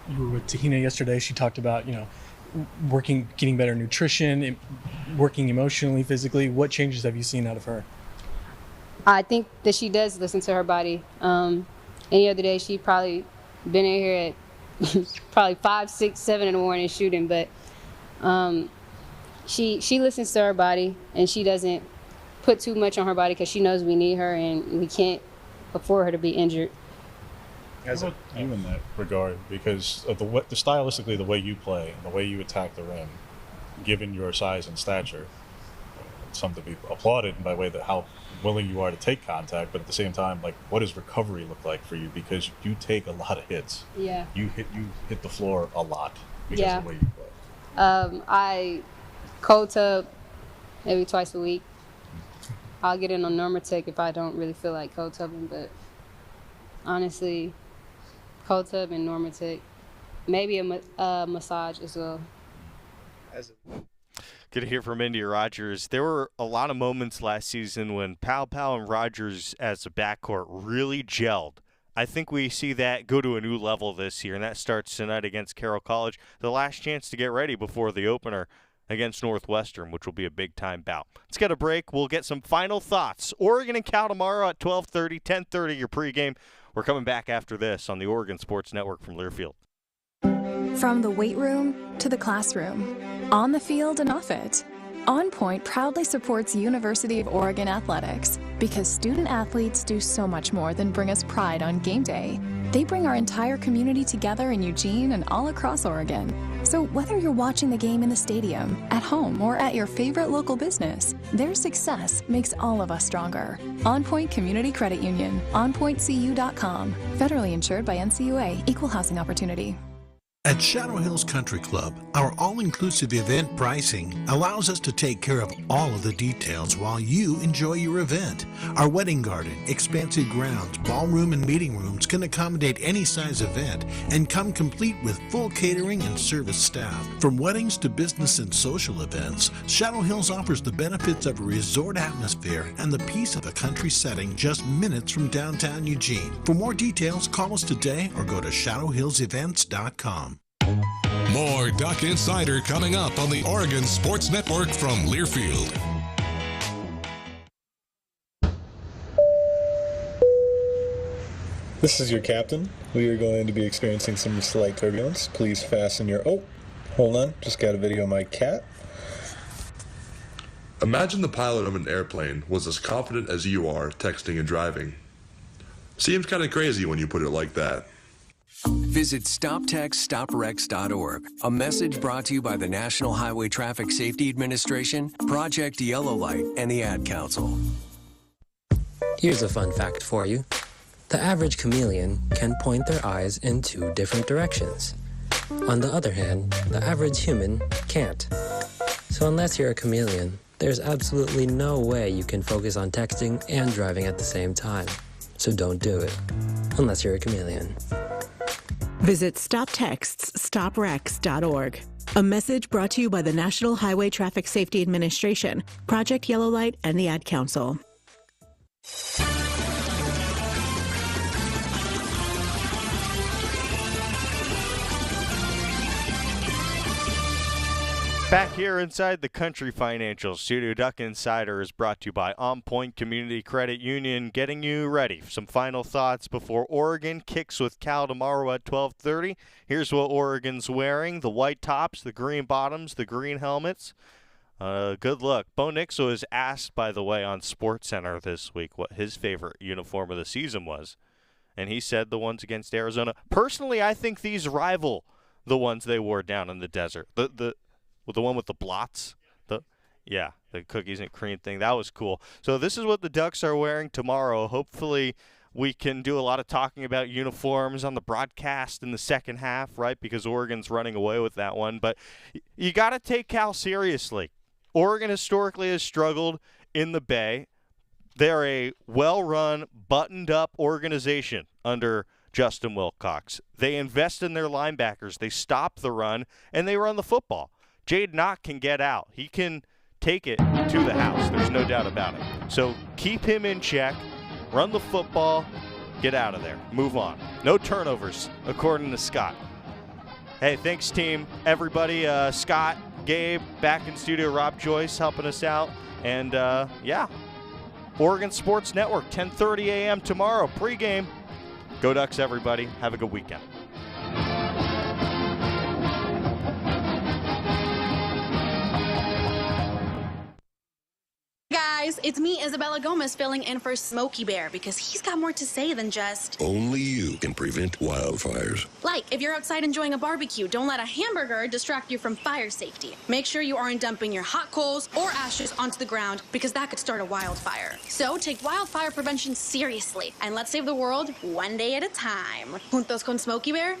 You were with Tahina yesterday. She talked about, getting better nutrition, working emotionally, physically. What changes have you seen out of her? I think that she does listen to her body. Any other day, she'd probably been in here at probably 5, 6, 7 in the morning shooting, but she listens to her body, and she doesn't put too much on her body because she knows we need her and we can't afford her to be injured. How about you in that regard, because of stylistically the way you play and the way you attack the rim, given your size and stature, it's something to be applauded by way of how willing you are to take contact, but at the same time, like, what does recovery look like for you? Because you take a lot of hits. Yeah. You hit the floor a lot because of the way you play. I cold tub maybe twice a week. I'll get in on Normatec if I don't really feel like cold tubbing, but honestly, cold tub and Normatec, maybe a massage as well. Good to hear from India Rogers. There were a lot of moments last season when Pau and Rogers as a backcourt really gelled. I think we see that go to a new level this year, and that starts tonight against Carroll College. The last chance to get ready before the opener against Northwestern, which will be a big-time bout. Let's get a break. We'll get some final thoughts. Oregon and Cal tomorrow at 12:30, 10:30, your pregame. We're coming back after this on the Oregon Sports Network from Learfield. From the weight room to the classroom, on the field and off it, On Point proudly supports University of Oregon athletics because student athletes do so much more than bring us pride on game day. They bring our entire community together in Eugene and all across Oregon. So whether you're watching the game in the stadium, at home, or at your favorite local business, their success makes all of us stronger. On Point Community Credit Union, onpointcu.com. Federally insured by NCUA, Equal Housing Opportunity. At Shadow Hills Country Club, our all-inclusive event pricing allows us to take care of all of the details while you enjoy your event. Our wedding garden, expansive grounds, ballroom, and meeting rooms can accommodate any size event and come complete with full catering and service staff. From weddings to business and social events, Shadow Hills offers the benefits of a resort atmosphere and the peace of a country setting just minutes from downtown Eugene. For more details, call us today or go to shadowhillsevents.com. More Duck Insider coming up on the Oregon Sports Network from Learfield. This is your captain. We are going to be experiencing some slight turbulence. Please fasten your... Oh, hold on. Just got a video of my cat. Imagine the pilot of an airplane was as confident as you are texting and driving. Seems kind of crazy when you put it like that. Visit StopTextStopWrecks.org. A message brought to you by the National Highway Traffic Safety Administration, Project Yellow Light, and the Ad Council. Here's a fun fact for you. The average chameleon can point their eyes in 2 different directions. On the other hand, the average human can't. So unless you're a chameleon, there's absolutely no way you can focus on texting and driving at the same time. So don't do it, unless you're a chameleon. Visit StopTextsStopWrecks.org. A message brought to you by the National Highway Traffic Safety Administration, Project Yellow Light, and the Ad Council. Back here inside the Country Financial Studio, Duck Insider is brought to you by On Point Community Credit Union, getting you ready. Some final thoughts before Oregon kicks with Cal tomorrow at 12:30. Here's what Oregon's wearing: the white tops, the green bottoms, the green helmets. Good luck. Bo Nix was asked, by the way, on SportsCenter this week what his favorite uniform of the season was, and he said the ones against Arizona. Personally, I think these rival the ones they wore down in the desert. The one with the blots, the cookies and cream thing, that was cool. So this is what the Ducks are wearing tomorrow. Hopefully we can do a lot of talking about uniforms on the broadcast in the second half, right, because Oregon's running away with that one. But you got to take Cal seriously. Oregon historically has struggled in the Bay. They're a well-run, buttoned-up organization under Justin Wilcox. They invest in their linebackers. They stop the run, and they run the football. Jade Knock can get out. He can take it to the house. There's no doubt about it. So keep him in check. Run the football. Get out of there. Move on. No turnovers, according to Scott. Hey, thanks, team. Everybody, Scott, Gabe, back in studio, Rob Joyce helping us out. And, Oregon Sports Network, 10:30 a.m. tomorrow, pregame. Go Ducks, everybody. Have a good weekend. Guys, it's me, Isabella Gomez, filling in for Smokey Bear because he's got more to say than just... Only you can prevent wildfires. Like, if you're outside enjoying a barbecue, don't let a hamburger distract you from fire safety. Make sure you aren't dumping your hot coals or ashes onto the ground because that could start a wildfire. So take wildfire prevention seriously and let's save the world one day at a time. Juntos con Smokey Bear,